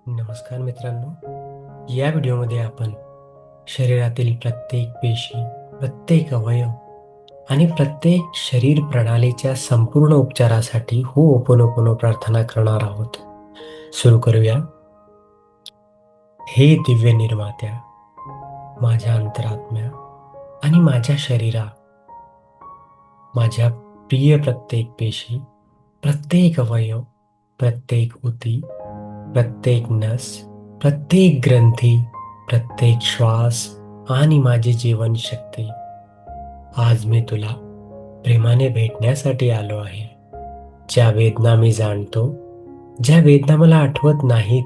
नमस्कार मित्रांनो, या व्हिडिओमध्ये आपण शरीरातील प्रत्येक पेशी, प्रत्येक अवयव आणि प्रत्येक शरीर प्रणालीच्या संपूर्ण उपचारासाठी होओपोनोपोनो प्रार्थना करणार आहोत. सुरू करूया. हे दिव्य निर्मात्या, माझ्या अंतरात्म्या आणि माझ्या शरीरा, माझ्या प्रिय प्रत्येक पेशी, प्रत्येक अवयव, प्रत्येक ऊती, प्रत्येक नस, प्रत्येक ग्रंथी, प्रत्येक श्वास आणि माझी जीवनशक्ती, आज मी तुला प्रेमाने भेटण्यासाठी आलो आहे. ज्या वेदना मी जाणतो, ज्या वेदना मला आठवत नाहीत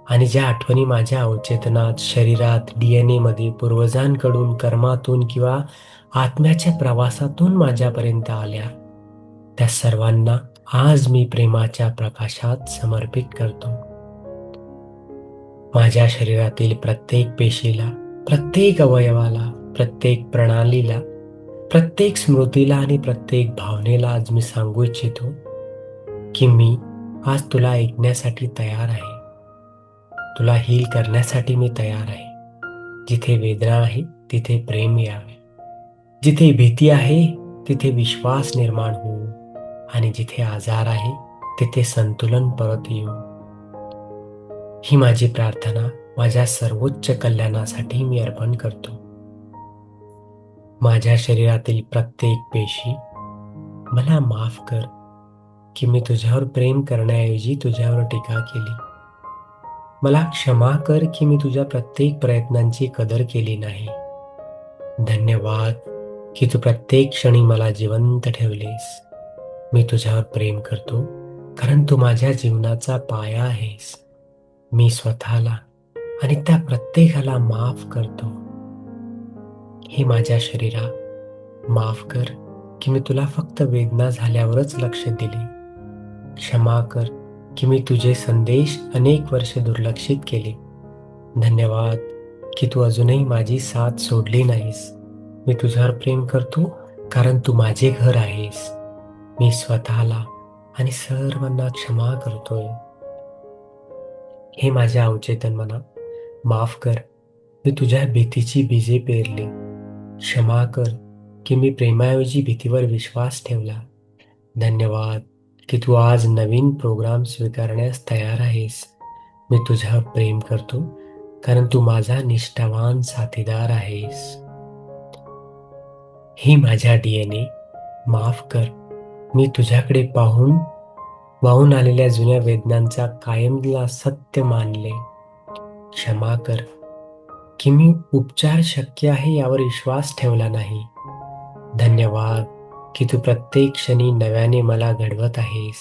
आणि ज्या आठवणी माझ्या अवचेतनात, शरीरात, DNA मध्ये पूर्वजांकडून, कर्मातून किंवा आत्म्याच्या प्रवासातून माझ्यापर्यंत आल्या, त्या सर्वांना आज मी प्रेमाच्या प्रकाशात समर्पित करतो. माझ्या शरीरातील प्रत्येक पेशीला, प्रत्येक अवयवाला, प्रत्येक प्रणालीला, प्रत्येक स्मृतीला आणि प्रत्येक भावनेला आज मी सांगू इच्छितो की मी आज तुला ऐकण्यासाठी तयार आहे. तुला हील करण्यासाठी मी तयार आहे. जिथे वेदना आहे तिथे प्रेम यावे, जिथे भीती आहे तिथे विश्वास निर्माण होऊ आणि जिथे आजार आहे तिथे संतुलन परत येऊ. ही माझी प्रार्थना माझ्या सर्वोच्च कल्याणासाठी मी अर्पण करतो. माझ्या शरीरातील प्रत्येक पेशी, मला माफ कर की मी तुझ्यावर प्रेम करण्याऐवजी तुझ्यावर टीका केली. मला क्षमा कर की मी तुझ्या प्रत्येक प्रयत्नांची कदर केली नाही. धन्यवाद की तू प्रत्येक क्षणी मला जिवंत ठेवलेस. मी तुझ्यावर प्रेम करतो कारण तू माझ्या जीवनाचा पाया आहेस. मी स्वतःला आणि त्या प्रत्येकाला माफ करतो. हे माझ्या शरीरा, माफ कर की मी तुला फक्त वेदना झाल्यावरच लक्ष दिले. क्षमा कर की मी तुझे संदेश अनेक वर्षे दुर्लक्षित केले. धन्यवाद की तू अजूनही माझी साथ सोडली नाहीस. मी तुझ्यावर प्रेम करतो कारण तू माझे घर आहेस. मी स्वतःला आणि सर्वांना क्षमा करतोय. हे माझ्या अवचेतन मना, माफ कर, मी तुझ्या भीतीची बीजे पेरली. क्षमा कर की मी प्रेमाऐवजी भीतीवर विश्वास ठेवला. धन्यवाद की तू आज नवीन प्रोग्राम स्वीकारण्यास तयार आहेस. मी तुझ्यावर प्रेम करतो कारण तू माझा निष्ठावान साथीदार आहेस. ही माझ्या DNA, माफ कर, मी तुझ्याकडे पाहून वाहून आलेल्या जुन्या वेदनांचा कायमला सत्य मानले. क्षमा कर की मी उपचार शक्य आहे यावर विश्वास ठेवला नाही. धन्यवाद की तू प्रत्येक क्षणी नव्याने मला घडवत आहेस.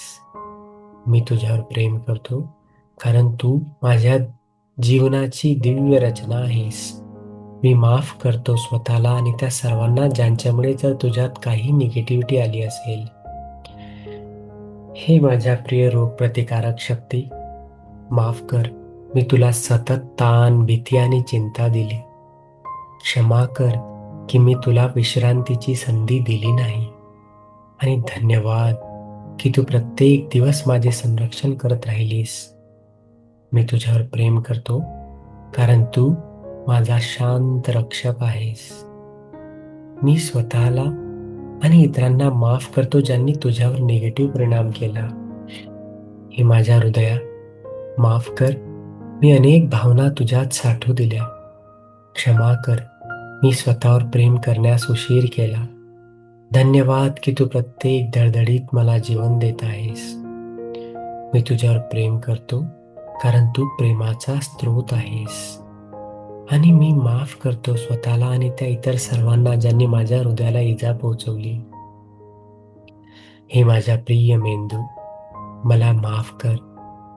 मी तुझ्यावर प्रेम करतो कारण तू माझ्या जीवनाची दिव्य रचना आहेस. मी माफ करतो स्वतःला आणि त्या सर्वांना ज्यांच्यामुळे जर तुझ्यात काही निगेटिव्हिटी आली असेल. हे माझ्या प्रिय रोगप्रतिकारक शक्ती, माफ कर, मी तुला सतत ताण, भीती आणि चिंता दिली. क्षमा कर की मी तुला विश्रांतीची संधी दिली नाही. आणि धन्यवाद की तू प्रत्येक दिवस माझे संरक्षण करत राहिलीस. मी तुझ्यावर प्रेम करतो कारण तू माझा शांत रक्षक आहेस. मी स्वतःला आणि इतरांना माफ करतो ज्यांनी तुझ्यावर निगेटिव्ह परिणाम केला. हे माझ्या हृदया, माफ कर, मी अनेक भावना तुझ्यात साठवू दिल्या. क्षमा कर, मी स्वतःवर प्रेम करण्यास उशीर केला. धन्यवाद की तू प्रत्येक धडधडीत मला जीवन देत आहेस. मी तुझ्यावर प्रेम करतो कारण तू प्रेमाचा स्रोत आहेस. आणि मी माफ करतो स्वतःला आणि त्या इतर सर्वांना ज्यांनी माझ्या हृदयाला इजा पोहोचवली. हे माझ्या प्रिय मेंदू, मला माफ कर,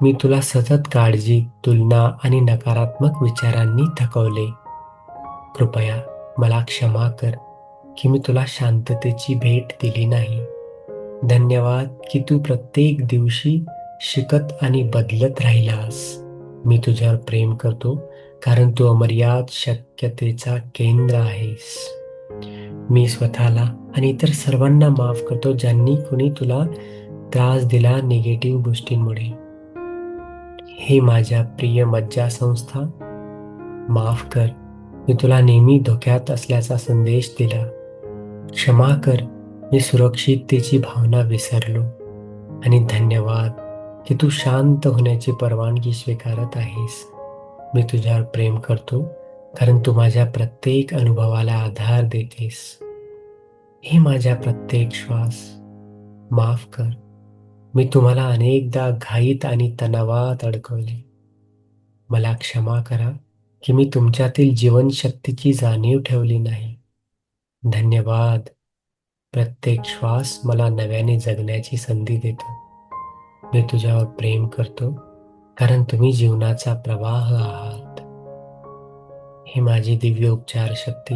मी तुला सतत काळजी, तुलना आणि नकारात्मक विचारांनी थकवले. कृपया मला क्षमा कर की मी तुला शांततेची भेट दिली नाही. धन्यवाद की तू प्रत्येक दिवशी शिकत आणि बदलत राहिलास. मी तुझ्यावर प्रेम करतो कारण तू अमर्याद शक्यतेचा केंद्र आहेस. मी स्वतःला आणि इतर सर्वांना माफ करतो ज्यांनी कोणी तुला त्रास दिला निगेटिव्ह गोष्टींमुळे. हे माझ्या प्रिय मज्जासंस्था, माफ कर, मी तुला नेहमी धोक्यात असल्याचा संदेश दिला. क्षमा कर, मी सुरक्षिततेची भावना विसरलो. आणि धन्यवाद की तू शांत होण्याची परवानगी स्वीकारत आहेस. मी तुझ्यावर प्रेम करतो, कारण तू माझ्या प्रत्येक अनुभवाला आधार देतेस. हे माझ्या प्रत्येक श्वास, माफ कर, मी तुम्हाला अनेकदा घाईत आणि तणावात अडकवले. मला क्षमा करा की मी तुमच्यातील जीवनशक्तीची जाणीव ठेवली नाही. धन्यवाद, प्रत्येक श्वास मला नव्याने जगण्याची संधी देतो. मी तुझ्यावर प्रेम करतो, कारण तुम्ही जीवनाचा प्रवाह आहात. ही माझी दिव्य उपचार शक्ती,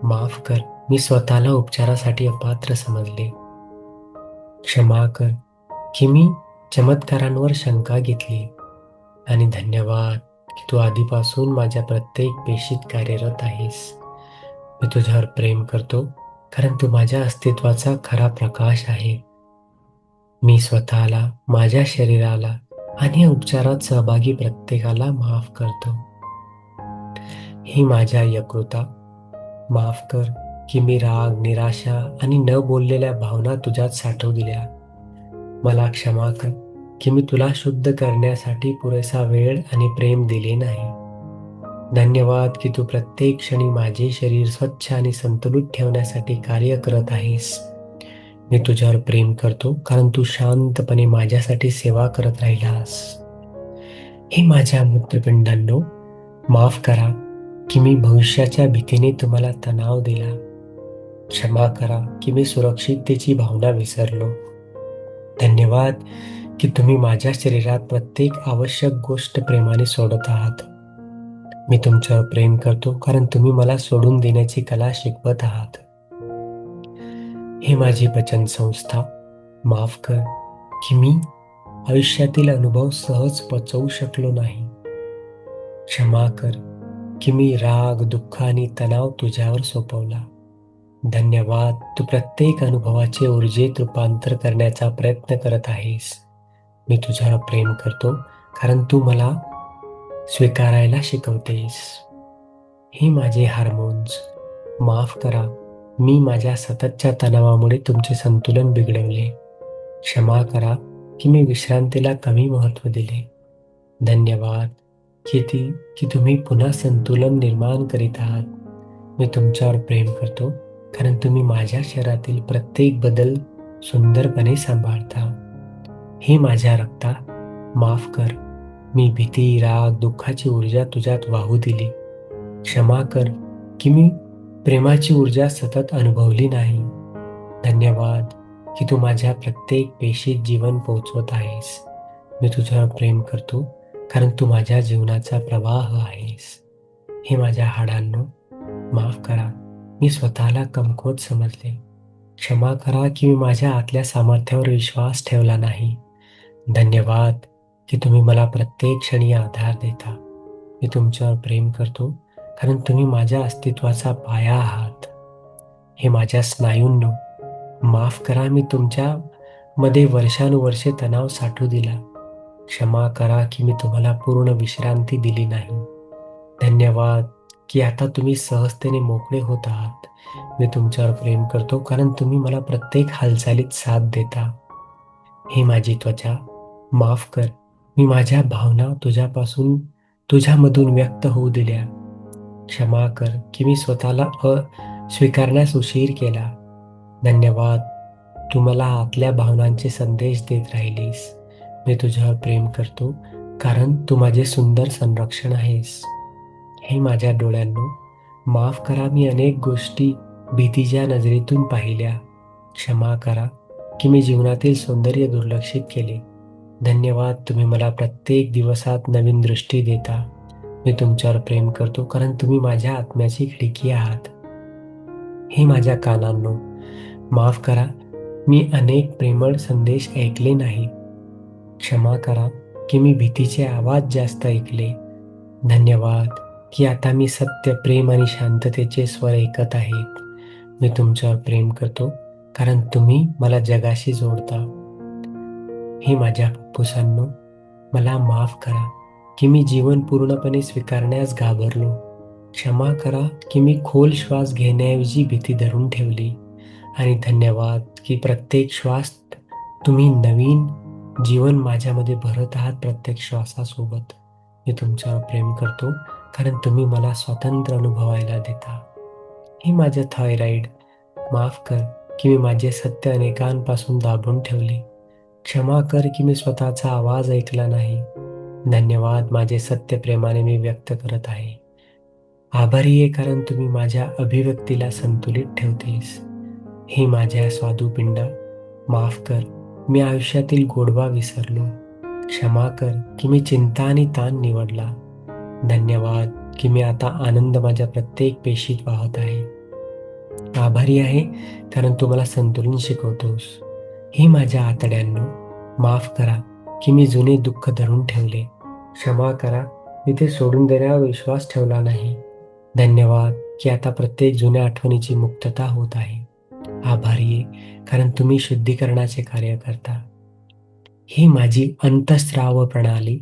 माफ कर, मी स्वतःला उपचारासाठी अपात्र समजले. क्षमा कर की मी चमत्कारांवर शंका घेतली. आणि धन्यवाद की तू आधीपासून माझ्या प्रत्येक पेशीत कार्यरत आहेस. मी तुझ्यावर प्रेम करतो, कारण तू माझ्या अस्तित्वाचा खरा प्रकाश आहे. मी स्वतःला, माझ्या शरीराला आणि या उपचारात सहभागी प्रत्येकाला माफ करतो. ही माझ्या यकृता, माफ कर की मी राग, निराशा आणि न बोललेल्या भावना तुझ्यात साठवू दिल्या. मला क्षमा कर की मी तुला शुद्ध करण्यासाठी पुरेसा वेळ आणि प्रेम दिले नाही. धन्यवाद की तू प्रत्येक क्षणी माझे शरीर स्वच्छ आणि संतुलित ठेवण्यासाठी कार्य करत आहेस. मी तुझ्यावर प्रेम करतो, कारण तू शांतपणे माझ्यासाठी सेवा करत राहिलास. हे माझ्या मूत्रपिंडांनो, माफ करा की मी भविष्याच्या भीतीने तुम्हाला तणाव दिला. क्षमा करा की मी सुरक्षिततेची भावना विसरलो. धन्यवाद की तुम्ही माझ्या शरीरात प्रत्येक आवश्यक गोष्ट प्रेमाने सोडत आहात. मी तुमच्यावर प्रेम करतो, कारण तुम्ही मला सोडून देण्याची कला शिकवत आहात. हे माझी पचन संस्था, माफ कर की मी आयुष्यातील अनुभव सहज पचवू शकलो नाही. क्षमा कर की मी राग, दुःख आणि तणाव तुझ्यावर सोपवला. धन्यवाद, तू प्रत्येक अनुभवाचे ऊर्जेत रूपांतर करण्याचा प्रयत्न करत आहेस. मी तुझ्यावर प्रेम करतो, कारण तू मला स्वीकारायला शिकवतेस. हे माझे हार्मोन्स, माफ करा, मी माझ्या सततच्या तणावामुळे तुमचे संतुलन बिघडवले. क्षमा करा की मी विश्रांतीला कमी महत्त्व दिले. धन्यवाद की तुम्ही पुन्हा संतुलन निर्माण करीत आहात. मी तुमच्यावर प्रेम करतो, कारण तुम्ही माझ्या शरीरातील प्रत्येक बदल सुंदरपणे सांभाळता. हे माझ्या रक्ता, माफ कर, मी भीती, राग, दुःखाची ऊर्जा तुझ्यात वाहू दिली. क्षमा कर की मी प्रेमाची ऊर्जा सतत अनुभवली नाही. धन्यवाद की तू माझ्या प्रत्येक पेशीत जीवन पोहोचवत आहेस. मी तुझ्यावर प्रेम करतो, कारण तू माझ्या जीवनाचा प्रवाह आहेस. हे माझ्या हाडांनो, माफ करा, मी स्वतःला कमकुवत समजले. क्षमा करा की मी माझ्या आतल्या सामर्थ्यावर विश्वास ठेवला नाही. धन्यवाद की तुम्ही मला प्रत्येक क्षणी आधार देता. मी तुमच्यावर प्रेम करतो, कारण तुम्ही माझ्या अस्तित्वाचा पाया आहात. हे माझ्या स्नायूंनो, माफ करा, मी तुमच्या मध्ये वर्षानुवर्षे तणाव साठवू दिला. क्षमा करा की मी तुम्हाला पूर्ण विश्रांती दिली नाही. धन्यवाद की आता तुम्ही सहजतेने मोकळे होत आहात. मी तुमच्यावर प्रेम करतो, कारण तुम्ही मला प्रत्येक हालचालीत साथ देता. हे माझी त्वचा, माफ कर, मी माझ्या भावना तुझ्यामधून व्यक्त होऊ दिल्या. क्षमा कर की मी स्वतःला स्वीकारण्यास उशीर केला. धन्यवाद, तू मला आतल्या भावनांचे संदेश देत राहिलीस. मी तुझ्यावर प्रेम करतो, कारण तू माझे सुंदर संरक्षण आहेस. हे माझ्या डोळ्यांनो, माफ करा, मी अनेक गोष्टी भीतीच्या नजरेतून पाहिल्या. क्षमा करा की मी जीवनातील सौंदर्य दुर्लक्षित केले. धन्यवाद, तुम्ही मला प्रत्येक दिवसात नवीन दृष्टी देता. मी तुमच्यावर प्रेम करतो, कारण तुम्ही माझ्या आत्म्याची खिडकी आहात. हे माझ्या कानांनो, माफ करा, मी अनेक प्रेमळ संदेश ऐकले नाहीत. क्षमा करा की मी भीतीचे आवाज जास्त ऐकले. धन्यवाद की आता मी सत्य, प्रेम आणि शांततेचे स्वर ऐकत आहेत. मी तुमच्यावर प्रेम करतो, कारण तुम्ही मला जगाशी जोडता. हे माझ्या फुफ्फुसांनो, मला माफ करा की मी जीवन पूर्णपणे स्वीकारण्यास घाबरलो. क्षमा करा की मी खोल श्वास घेण्याऐवजी भीती धरून ठेवली. आणि धन्यवाद की प्रत्येक श्वास तुम्ही नवीन जीवन माझ्यामध्ये भरत आहात प्रत्येक श्वासासोबत. मी तुमच्यावर प्रेम करतो कारण तुम्ही मला स्वातंत्र्य अनुभवायला देता. हे माझं थायरॉईड, माफ कर की मी माझे सत्य अनेकांपासून दाबून ठेवले. क्षमा कर की मी स्वतःचा आवाज ऐकला नाही. धन्यवाद माझे सत्य प्रेमाने मी व्यक्त करत आहे. आभारी आहे कारण तुम्ही माझ्या अभिव्यक्तीला संतुलित ठेवतेस. हे माझ्या स्वादुपिंड, माफ कर मी आयुष्यातील गोडवा विसरलो. क्षमा कर की मी चिंता आणि ताण निवडला. धन्यवाद की मी आता आनंद माझ्या प्रत्येक पेशीत वाहत आहे. आभारी आहे कारण तू मला संतुलन शिकवतोस. हे माझ्या आतड्यांनो, माफ करा की मी जुने दुःख धरून ठेवले. क्षमा करा मी ते सोडून देण्यावर विश्वास ठेवला नाही. धन्यवाद की आता प्रत्येक जुन्या आठवणीची मुक्तता होत आहे. आभारी आहे कारण तुम्ही शुद्धीकरणाचे कार्य करता. ही माझी अंतःस्राव प्रणाली,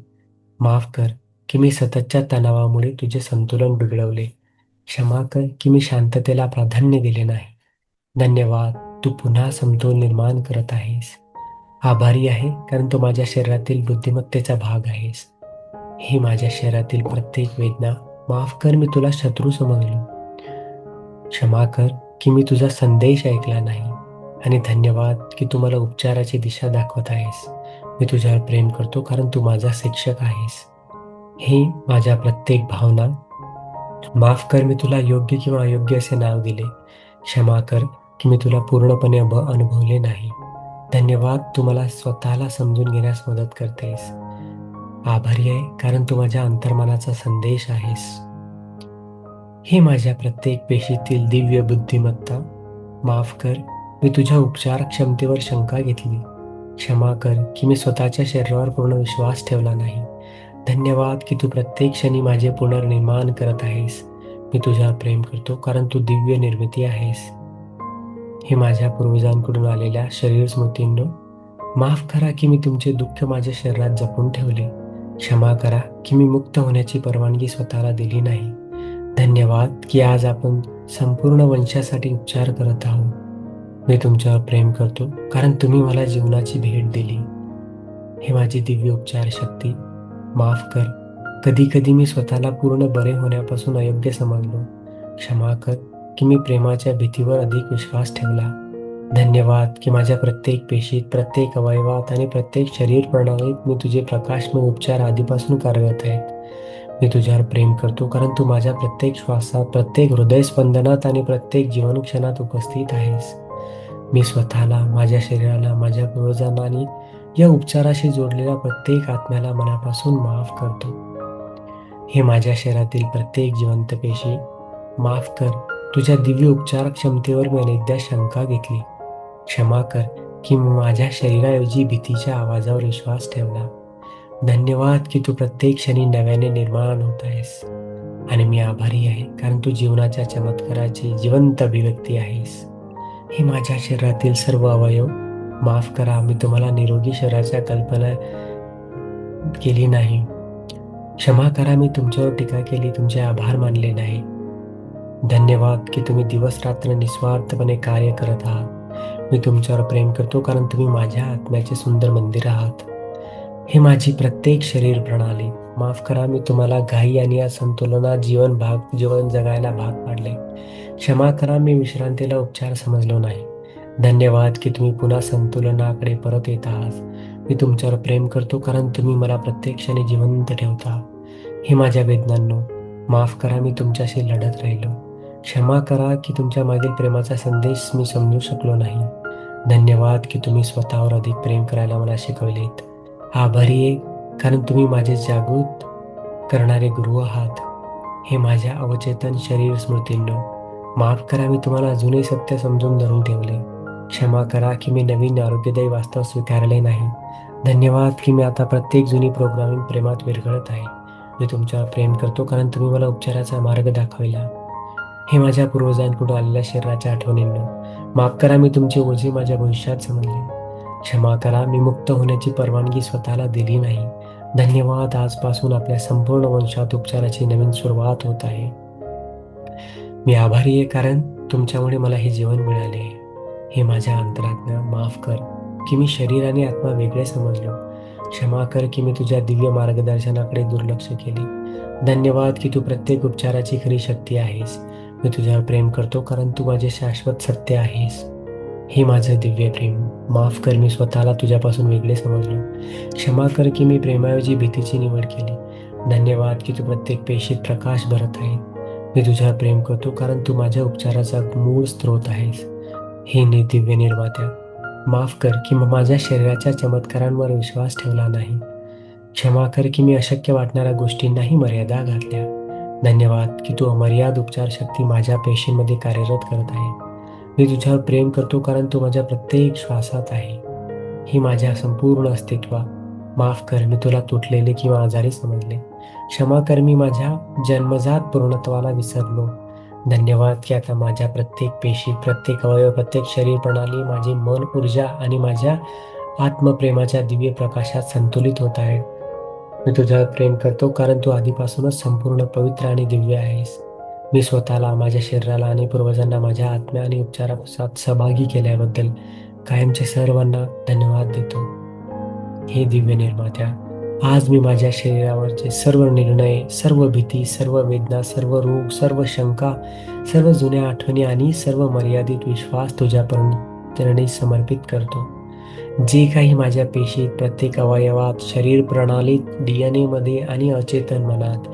माफ कर की मी सततच्या तणावामुळे तुझे संतुलन बिघडवले. क्षमा कर की मी शांततेला प्राधान्य दिले नाही. धन्यवाद तू पुन्हा समतोल निर्माण करत आहेस. आभारी आहे कारण तू माझ्या शरीरातील बुद्धिमत्तेचा भाग आहेस. हे माझ्या शरीरातील प्रत्येक वेदना, माफ कर मी तुला शत्रू समजलो. क्षमा कर की मी तुझा संदेश ऐकला नाही. आणि धन्यवाद की तू मला उपचाराची दिशा दाखवत आहेस. मी तुझ्यावर प्रेम करतो कारण तू माझा शिक्षक आहेस. हे माझ्या प्रत्येक भावना, माफ कर मी तुला योग्य किंवा अयोग्य असे नाव दिले. क्षमा कर की मी तुला पूर्णपणे अनुभवले नाही. धन्यवाद तू मला स्वतःला समजून घेण्यास मदत करतेस. आभारी आहे कारण तू माझ्या अंतर्मनाचा संदेश आहेस. हे माझ्या प्रत्येक पेशीतील दिव्य बुद्धिमत्ता, माफ कर मी तुझ्या उपचार क्षमतेवर शंका घेतली. क्षमा कर की मी स्वतःच्या शरीरावर पूर्ण विश्वास ठेवला नाही. धन्यवाद की तू प्रत्येक क्षणी माझे पुनर्निर्माण करत आहेस. मी तुझ्यावर प्रेम करतो कारण तू दिव्य निर्मिती आहेस. हे माझ्या पूर्वजांकडून आलेल्या शरीर स्मृतींनो, माफ करा की मी तुमचे दुःख माझ्या शरीरात जपून ठेवले. क्षमा करा की मी मुक्त होण्याची परवानगी स्वतःला दिली नाही. धन्यवाद की आज आपण संपूर्ण वंशासाठी उपचार करत आहोत. मी तुमच्यावर प्रेम करतो कारण तुम्ही मला जीवनाची भेट दिली. हे माझी दिव्य उपचार शक्ती, माफ कर कधी कधी मी स्वतःला पूर्ण बरे होण्यापासून अयोग्य समजलो. क्षमा कर की मी प्रेमाच्या भीतीवर अधिक विश्वास ठेवला. धन्यवाद की माझ्या प्रत्येक पेशीत, प्रत्येक अवयवात आणि प्रत्येक शरीर प्रणालीत मी तुझे प्रकाशमय उपचार आधीपासून कार्यरत आहेत. मी तुझ्यावर प्रेम करतो कारण तू माझ्या प्रत्येक श्वासात, प्रत्येक हृदयस्पंदनात आणि प्रत्येक जीवनक्षणात उपस्थित आहेस. मी स्वतःला, माझ्या शरीराला, माझ्या पूर्वजांना आणि या उपचाराशी जोडलेल्या प्रत्येक आत्म्याला मनापासून माफ करतो. हे माझ्या शरीरातील प्रत्येक जिवंत पेशी, माफ कर तुझ्या दिव्य उपचार क्षमतेवर मी अनेकदा शंका घेतली. क्षमा कर की मी माझ्या शरीराऐवजी भीतीच्या आवाजावर विश्वास ठेवला. धन्यवाद की तू प्रत्येक क्षणी नव्याने निर्माण होत आहेस. आणि मी आभारी आहे कारण तू जीवनाच्या चमत्काराची जिवंत अभिव्यक्ती आहेस. हे माझ्या शरीरातील सर्व अवयव, माफ करा मी तुम्हाला निरोगी शरीराच्या कल्पना केली नाही. क्षमा करा मी तुमच्यावर टीका केली, तुमचे आभार मानले नाही. धन्यवाद की तुम्ही दिवस रात्र निस्वार्थपणे कार्य करत आहात. मी तुमच्यावर प्रेम करतो कारण तुम्ही माझ्या आत्म्याचे सुंदर मंदिर आहात. हे माझी प्रत्येक शरीर प्रणाली, माफ करा मी तुम्हाला घाई आणि असंतुलनात जीवन जगायला भाग पाडले. क्षमा करा मी विश्रांतीला उपचार समजलो नाही. धन्यवाद की तुम्ही पुन्हा संतुलनाकडे परत येत आहात. मी तुमच्यावर प्रेम करतो कारण तुम्ही मला प्रत्येक क्षणी जिवंत ठेवता. हे माझ्या वेदनांनो, माफ करा मी तुमच्याशी लढत राहिलो. क्षमा करा की तुमच्या मागील प्रेमाचा संदेश मी समजू शकलो नाही. धन्यवाद की तुम्ही स्वतःवर अधिक प्रेम करायला मला शिकवलेत. आभारी आहे कारण तुम्ही माझे जागृत करणारे गुरु आहात. हे माझ्या अवचेतन शरीर स्मृतींनो, माफ करा मी तुम्हाला जुने सत्य समजून धरून ठेवले. क्षमा करा की मी नवीन आरोग्यदायी वास्तव स्वीकारले नाही. धन्यवाद की मी आता प्रत्येक जुनी प्रोग्रामिंग प्रेमात विरघळत आहे. मी तुमच्यावर प्रेम करतो कारण तुम्ही मला उपचाराचा मार्ग दाखविला. हे माझ्या पूर्वजांकडून आलेल्या शरीराच्या आठवणींनो, माफ करा मी तुमचे ओझे माझ्या भविष्यात समजले. क्षमा करा मी मुक्त होण्याची परवानगी स्वतःला दिली नाही. धन्यवाद. आजपासून आपल्या संपूर्ण वंशात उपचाराची नवीन सुरुवात होत आहे. मी आभारी आहे कारण तुमच्यामुळे मला हे जीवन मिळाले आहे. हे माझ्या अंतरात्म्या माफ कर की मी शरीर आणि आत्मा वेगळे समजलो. क्षमा कर की मी तुझ्या दिव्य मार्गदर्शनाकडे दुर्लक्ष केले. धन्यवाद की तू प्रत्येक उपचाराची खरी शक्ती आहेस. मी तुझ्यावर प्रेम करतो कारण तू माझे शाश्वत सत्य आहेस. हे माझं दिव्य प्रेम, माफ कर मी स्वतःला तुझ्यापासून वेगळे समजलो. क्षमा कर की मी प्रेमाऐवजी भीतीची निवड केली. धन्यवाद की तू प्रत्येक पेशीत प्रकाश भरत आहे. मी तुझ्यावर प्रेम करतो कारण तू माझ्या उपचाराचा मूळ स्रोत आहेस. हे दिव्य निर्मात्या, माफ कर की माझ्या शरीराच्या चमत्कारांवर विश्वास ठेवला नाही. क्षमा कर की मी अशक्य वाटणाऱ्या गोष्टींनाही मर्यादा घातल्या. धन्यवाद की तू अमर्याद उपचार शक्ती माझ्या पेशींमध्ये कार्यरत करत आहे. मी तुझ्यावर प्रेम करतो कारण तू माझ्या प्रत्येक श्वासात आहे. ही माझ्या संपूर्ण अस्तित्वात. माफ कर मी तुला तुटलेले किंवा आजारी समजले. क्षमा कर मी माझ्या जन्मजात पूर्णत्वाला विसरलो. धन्यवाद की आता माझ्या प्रत्येक पेशी, प्रत्येक अवयव, प्रत्येक शरीर प्रणाली, माझे मन, ऊर्जा आणि माझ्या आत्मप्रेमाच्या दिव्य प्रकाशात संतुलित होत आहे. मी तुझ्यावर प्रेम करतो कारण तू आधीपासूनच संपूर्ण पवित्र आणि दिव्य आहेस. मी स्वतःला, माझ्या शरीराला आणि पूर्वजांना माझ्या आत्म्या आणि उपचारात सहभागी केल्याबद्दल कायमच्या सर्वांना धन्यवाद देतो. हे दिव्य निर्मात्या, आज मी माझ्या शरीरावरचे सर्व निर्णय, सर्व भीती, सर्व वेदना, सर्व रोग, सर्व शंका, सर्व जुन्या आठवणी आणि सर्व मर्यादित विश्वास तुझ्या चरणी समर्पित करतो. जे काही माझ्या पेशीत, प्रत्येक अवयवात, शरीर प्रणालीत, DNA मध्ये आणि अचेतन मनात,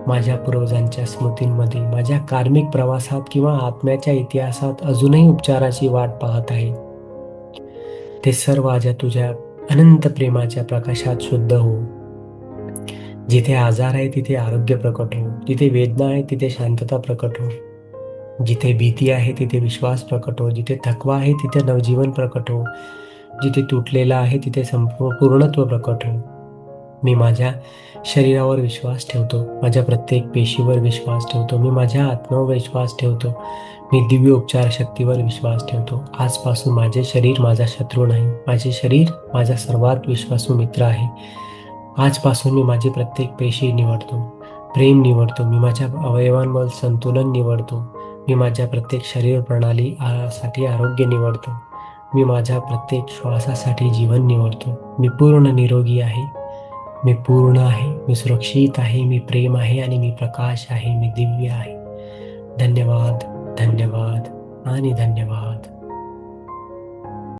माझ्या पूर्वजांच्या स्मृतींमध्ये, माझ्या कार्मिक प्रवासात किंवा आत्म्याच्या इतिहासात अजूनही उपचाराची वाट पाहत आहे, ते सर्व आज तुझ्या अनंत प्रेमाच्या प्रकाशात शुद्ध हो. जिथे आजार आहे तिथे आरोग्य प्रकट हो. जिथे वेदना आहे तिथे शांतता प्रकट हो. जिथे भीती आहे तिथे विश्वास प्रकट हो. जिथे थकवा आहे तिथे नवजीवन प्रकट हो. जिथे तुटलेला आहे तिथे पूर्णत्व प्रकट हो. मी माझ्या शरीरावर विश्वास ठेवतो. माझ्या प्रत्येक पेशीवर विश्वास ठेवतो. मी माझ्या आत्म्यावर विश्वास ठेवतो. मी दिव्य उपचार शक्तीवर विश्वास ठेवतो. आजपासून माझे शरीर माझा शत्रू नाही. माझे शरीर माझा सर्वात विश्वासू मित्र आहे. आजपासून मी माझी प्रत्येक पेशी निवडतो. प्रेम निवडतो. मी माझ्या अवयवांवर संतुलन निवडतो. मी माझ्या प्रत्येक शरीर प्रणाली साठी आरोग्य निवडतो. मी माझ्या प्रत्येक श्वासासाठी जीवन निवडतो. मी पूर्ण निरोगी आहे. मी पूर्ण आहे. मी सुरक्षित आहे. मी प्रेम आहे आणि मी प्रकाश आहे. मी दिव्य आहे. धन्यवाद, धन्यवाद आणि धन्यवाद.